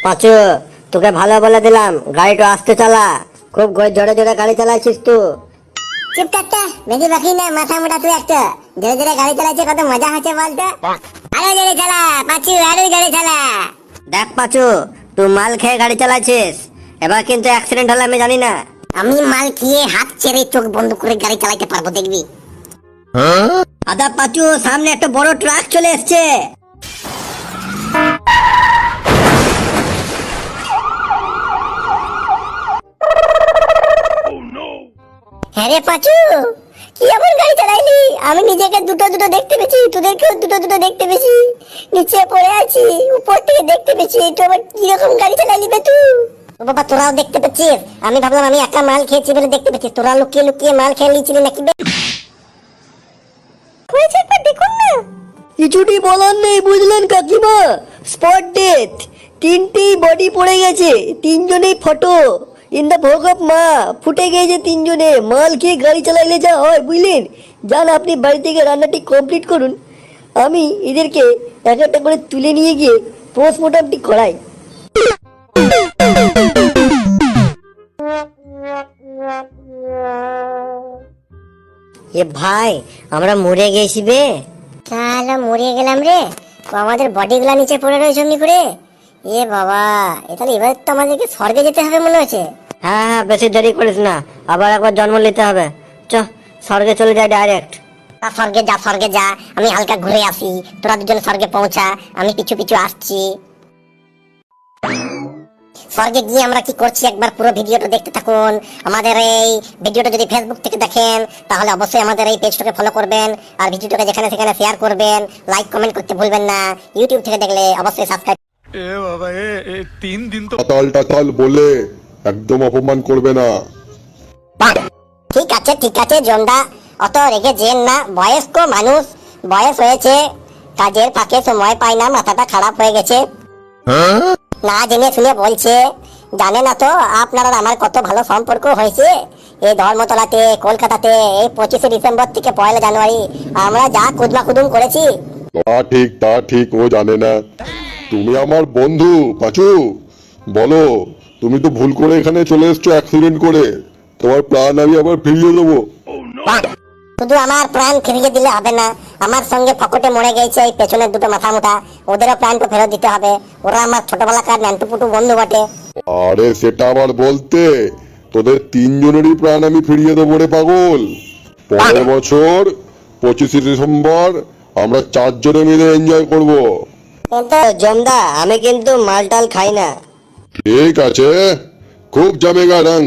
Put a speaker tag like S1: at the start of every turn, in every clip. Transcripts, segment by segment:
S1: পাঁচু, তোকে ভালো বলে দিলাম, গাড়িটা আস্তে চালা। খুব জোরে জোরে গাড়ি চালাচ্ছিস তুই।
S2: চুপ থাকতে বেশি বাকি না, মাথা মোটা তুই একটা। ধীরে ধীরে গাড়ি চালাচ্ছে, কত মজা হচ্ছে বলতো। আরো জোরে চালা পাঁচু, আরো জোরে চালা।
S1: দেখ পাঁচু, তুই মাল খেয়ে গাড়ি চালাচ্ছিস, এবার কিন্তু অ্যাক্সিডেন্ট হলে আমি জানি না।
S2: আমি মাল খেয়ে হাত ছেড়ে চোখ বন্ধ করে গাড়ি চালাতে পারবো, দেখবি।
S1: আদা পাঁচু, সামনে একটা বড় ট্রাক চলে এসছে।
S2: হ্যাঁ রে পাঁচু, কি এমন গাড়ি চালাইলি? আমি নিজেকে দুটো দুটো দেখতে পেয়েছি, তোদেরকেও দুটো দুটো দেখতে পেয়েছি। নিচে পড়ে আছি, উপর থেকে দেখতে পেয়েছি। তো আবার কিরকম গাড়ি চালাইলি বে তুই? ও বাবা, তোরাও দেখতে পেয়েছিস? আমি ভাবলাম আমি একা মাল খেয়েছি বলে দেখতে পেয়েছি, তোরা লুকিয়ে লুকিয়ে মাল খেয়ে নিয়েছিলি নাকি বে? হয়েছে একবার দেখুন না।
S1: কিছুটি বলার নেই, বুঝলেন কাকিমা। স্পট ডেথ, তিনটি বডি পড়ে গেছে, তিনজনেই ফটো ইন দ্য ভোগ অফ মা। ফুটে গেছে তিনজনে। মাল খেয়ে গাড়ি চালাইলে যা হয় বুঝলেন। যান আপনি বাড়ি থেকে রান্নাটি কমপ্লিট করুন, আমি এদেরকে এক একটা করে তুলে নিয়ে গিয়ে পোস্টমর্টমটি করাই। এ ভাই, আমরা মরে গেছি বে।
S2: তাহলে মরে গেলাম রে। তো আমাদের বডি গুলা নিচে পড়ে রয়েছে অমনি করে। এ বাবা, তাহলে এবার তো আমাদেরকে স্বর্গে যেতে হবে মনে হচ্ছে।
S1: হ্যাঁ হ্যাঁ, বেশি দেরি করিস না, আবার একবার জন্ম নিতে হবে। চ, স্বর্গে চলে যায় ডাইরেক্ট।
S2: তা স্বর্গে যা, স্বর্গে যা। আমি হালকা ঘুরে আসি, তোরা দুজন স্বর্গে পৌঁছা, আমি পিছু পিছু আসছি। স্বর্গে গিয়ে আমরা কি করছি একবার পুরো ভিডিওটা দেখতে থাকুন। আমাদের এই ভিডিওটা যদি ফেসবুক থেকে দেখেন তাহলে অবশ্যই আমাদের এই পেজটাকে ফলো করবেন, আর ভিডিওটাকে যেখানে সেখানে শেয়ার করবেন, লাইক কমেন্ট করতে ভুলবেন না। ইউটিউব থেকে দেখলে অবশ্যই সাবস্ক্রাইব।
S3: এ বাবা, এ 3 দিন তো
S4: টাটাল টাটাল বলে একদম অপমান করবে না।
S2: ঠিক আছে ঠিক আছে জমদা, অত রেগে যেন না। বয়স্ক মানুষ, বয়স হয়েছে, কাজের ফাঁকে সময় পায় না, মাথাটা খারাপ হয়ে গেছে। না জেনে শুনে বলছে। জানে না তো আপনারা আমার কত ভালো সম্পর্ক হয়েছে এই ধর্মতলাতে, কলকাতাতে। এই 25শে ডিসেম্বর থেকে 1 জানুয়ারি আমরা যা কুদমা কুদুম করেছি।
S4: তা ঠিক ও জানে না। তুমি আমার বন্ধু পাচু, বলো। তুমি তো ভুল করে এখানে চলে এসছো অ্যাক্সিডেন্ট করে, তোমার প্রাণ আমি আবার ফিরিয়ে দেবো।
S2: শুধু আমার প্রাণ ফিরিয়ে দিলে হবে না, আমার সঙ্গে ফকটে মরে গেছে এই পেছনের দুটো মাথা মুঠা, ওদেরও প্রাণটা ফেরত দিতে হবে। ওরা আমার ছোটবেলাকার ন্যান্টুপুটু বন্ধু বটে।
S4: আরে সেটা আবার বলতে, তোদের তিনজনেরই প্রাণ আমি ফিরিয়ে দেবো রে পাগল। পরের বছর 25শে ডিসেম্বর আমরা 4 জনে মিলে এনজয় করবো।
S2: কিন্তু
S1: জমদা, আমি কিন্তু মালটাল খাই না।
S4: ঠিক আছে, খুব জমেগা রঙ,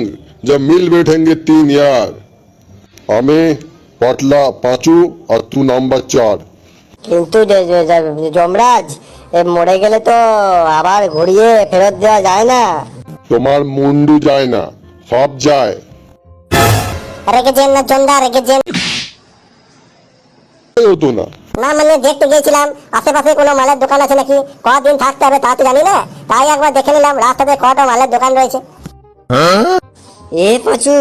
S4: जब मिल बैठेंगे 3 यार। আমি পটলা পাঁচু আর তুই নাম্বার 4।
S1: কিন্তু যমরাজ, মরে গেলে তো আবার ঘুরিয়ে ফেরত দেওয়া যায় না।
S4: তোমার মুন্ডু যায় না, সব যায়।
S2: রেগে যেন না জমদা, রেগে যেন
S4: হতো না।
S2: না। মানে দেখতে গিয়েছিলাম আশেপাশে কোনো মালের দোকান আছে নাকি, কদিন থাকতে হবে তা তো জানি না, তাই একবার দেখে নিলাম রাস্তাতে কটা মালের দোকান রয়েছে।
S1: এ পাঁচু,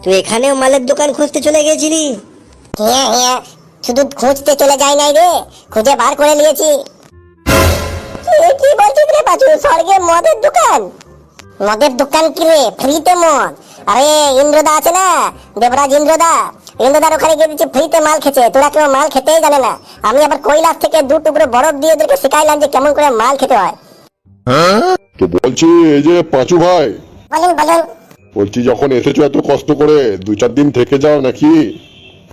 S1: তুই এখানেও মালের দোকান খুঁজতে চলে গেছিলি?
S2: হ্যাঁ হ্যাঁ, শুধু খুঁজতে চলে যাই নাই রে, খুঁজে বার করে নিয়েছি। কি বলছিস রে পাঁচু? স্বর্গে মদের দোকান? মদের দোকান কি রে? ফ্রিতে মদ? আরে ইন্দ্রদা আছে না, দেবরাজ ইন্দ্রদা, ইন্দ্রদার ওখানে গিয়ে দিচ্ছি ফ্রিতে মাল খেছে। তোরা কেউ মাল খেতেই জানে না। আমি আবার কৈলাস থেকে 2 টুকরো বরফ দিয়ে ওদেরকে শিখাইলাম যে কেমন করে মাল খেতে হয়।
S4: তো বলছি, এই যে পাঁচু ভাই,
S2: বলেন বলেন।
S4: বলছি যখন এসেছো এত কষ্ট করে 2-4 দিন থেকে যাও নাকি?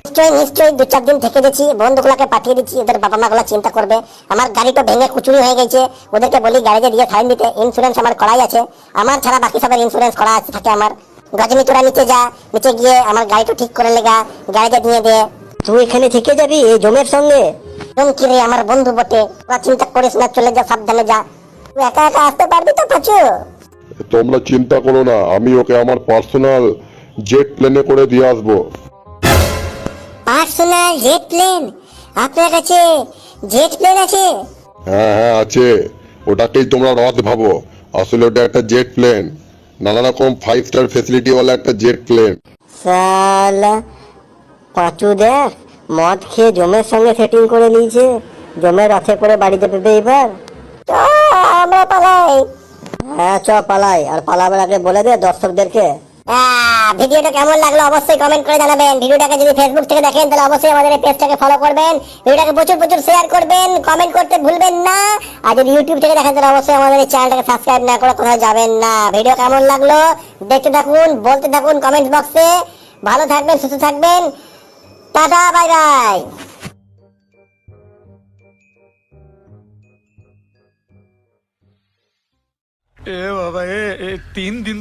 S2: নিশ্চয়ই নিশ্চয়ই 2-4 দিন থেকে গেছি, বন্ধুগুলোকে পাঠিয়ে দিচ্ছি, ওদের বাবা মা গুলা চিন্তা করবে। আমার গাড়িটা ভেঙে কুচুরি হয়ে গেছে, ওদেরকে বলি গ্যারেজে দিয়ে ফাইন দিতে। ইন্স্যুরেন্স আমার করাই আছে, আমার ছাড়া বাকি সবার ইন্স্যুরেন্স করা আছে থাকে আমার। গজনী তোরা নিচে যা, নিচে গিয়ে আমার গাড়িটা ঠিক করে লেগা, গ্যারেজে দিয়ে দে।
S1: তুই এখানে থেকে যাবি এই জমের সঙ্গে?
S2: তুমি কি রে, আমার বন্ধু বটে, তোরা চিন্তা করিস না, চলে যা, সাবধানে যা। তুই একা একা আসতে পারবি তো পাচু?
S4: তোমরা চিন্তা করো না, আমি ওকে আমার পার্সোনাল জেট প্লেনে করে দিয়ে আসবো।
S2: Personal jet plane? আপনার কাছে জেট প্লেন আছে?
S4: হ্যাঁ হ্যাঁ আছে, ওটাকেই তোমরা রথ ভাবো, আসলে ওটা একটা জেট প্লেন। নানা রকম 5 স্টার ফেসিলিটি ওয়ালা একটা জেট প্লেন।
S1: শালা পাঁচু, দেখ মদ খেয়ে জমের সঙ্গে সেটিং করে নিয়েছে, জমের রথে করে বাড়ি যাবে এবার।
S2: আমরা পালাই।
S1: হ্যাঁ চ পালাই, আর পালাবার আগে বলে দে দর্শকদেরকে।
S2: ভিডিওটা কেমন লাগলো অবশ্যই কমেন্ট করে জানাবেন। ভিডিওটাকে যদি ফেসবুক থেকে দেখেন তাহলে অবশ্যই আমাদের এই পেজটাকে ফলো করবেন। ভিডিওটাকে প্রচুর প্রচুর শেয়ার করবেন, কমেন্ট করতে ভুলবেন না। আর যদি ইউটিউব থেকে দেখেন তাহলে অবশ্যই আমাদের এই চ্যানেলটাকে সাবস্ক্রাইব না করে কোথাও যাবেন না। ভিডিও কেমন লাগলো দেখতে থাকুন, বলতে থাকুন কমেন্ট বক্সে। ভালো থাকবেন, সুস্থ থাকবেন, টাটা, বাই বাই।
S3: ए बाबा ए 3 दिन